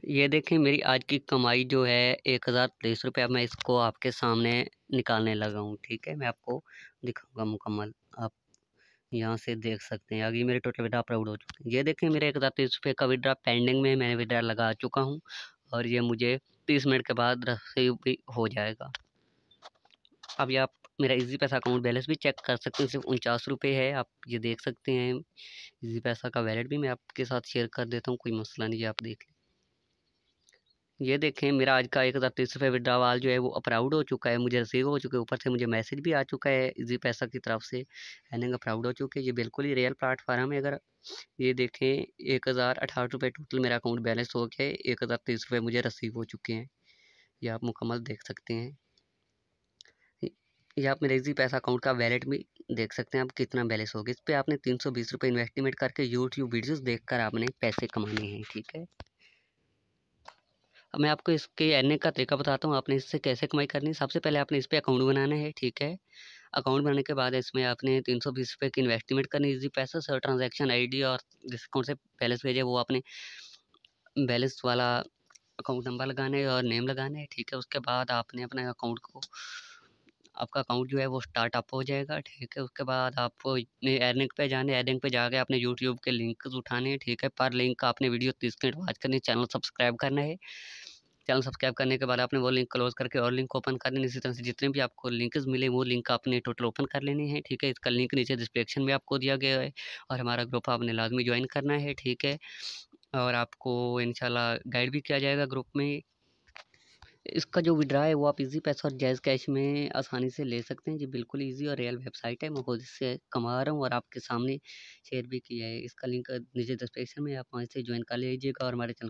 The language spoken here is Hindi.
ये देखें मेरी आज की कमाई जो है 1023 रुपया। मैं इसको आपके सामने निकालने लगा हूँ। ठीक है, मैं आपको दिखाऊंगा मुकम्मल। आप यहाँ से देख सकते हैं आगे मेरे टोटल विड्रा अप्रूव्ड हो चुके हैं। ये देखें मेरे 1023 रुपये का विड्रा पेंडिंग में, मैंने विड्रा लगा चुका हूँ और ये मुझे 30 मिनट के बाद रिसीव भी हो जाएगा। अब ये आप मेरा इजी पैसा अकाउंट बैलेंस भी चेक कर सकते हैं, सिर्फ 49 रुपये है। आप ये देख सकते हैं। इजी पैसा का वैलेट भी मैं आपके साथ शेयर कर देता हूँ, कोई मसला नहीं है, आप देख लें। ये देखें मेरा आज का 1023 रुपये विड्रावाल जो है वो अप्रूव्ड हो चुका है, मुझे रिसीव हो चुके हैं। ऊपर से मुझे मैसेज भी आ चुका है इजी पैसा की तरफ से, अर्निंग अप्रूव्ड हो चुके हैं। ये बिल्कुल ही रियल प्लेटफार्म है। अगर ये देखें 1018 रुपये टोटल मेरा अकाउंट बैलेंस हो गया है, 1023 रुपये मुझे रिसीव हो चुके हैं। ये आप मुकम्मल देख सकते हैं। ये आप मेरे इजी पैसा अकाउंट का वैलेट भी देख सकते हैं आप कितना बैलेंस हो गया। इस पर आपने 320 रुपये इन्वेस्टमेंट करके यूट्यूब वीडियोस देखकर आपने पैसे कमाने हैं। ठीक है, अब मैं आपको इसके अर्निंग का तरीका बताता हूँ, आपने इससे कैसे कमाई करनी है। सबसे पहले आपने इस पर अकाउंट बनाना है। ठीक है, अकाउंट बनाने के बाद इसमें आपने 320 रुपये की इन्वेस्टमेंट करनी है इजी पैसा से, और ट्रांजैक्शन आईडी और जिस अकाउंट से बैलेंस भेजे वो आपने बैलेंस वाला अकाउंट नंबर लगाना है और नेम लगाना है। ठीक है, उसके बाद आपने अपने अकाउंट को, आपका अकाउंट जो है वो स्टार्ट अप हो जाएगा। ठीक है, उसके बाद आपको अर्निंग पे जाना है। अर्निंग पे जाके आपने यूट्यूब के लिंक उठाने हैं। ठीक है, पर लिंक का आपने वीडियो 30 मिनट वॉच करनी है, चैनल सब्सक्राइब करना है। चैनल सब्सक्राइब करने के बाद आपने वो लिंक क्लोज करके और लिंक ओपन कर लेनी। इसी तरह से जितने भी आपको लिंक्स मिले वो लिंक आपने टोटल ओपन कर लेने हैं। ठीक है, इसका लिंक नीचे डिस्क्रिप्शन में आपको दिया गया है और हमारा ग्रुप आपने लाजमी ज्वाइन करना है। ठीक है, और आपको इंशाल्लाह गाइड भी किया जाएगा ग्रुप में। इसका जो विड्रा है वो आप इजी पैसा और जैज़ कैश में आसानी से ले सकते हैं। जी बिल्कुल इजी और रियल वेबसाइट है, मैं खुद इससे कमा रहा हूँ और आपके सामने शेयर भी किया है। इसका लिंक नीचे डिस्क्रिप्शन में, आप वहाँ से ज्वाइन कर लीजिएगा और हमारे चैनल को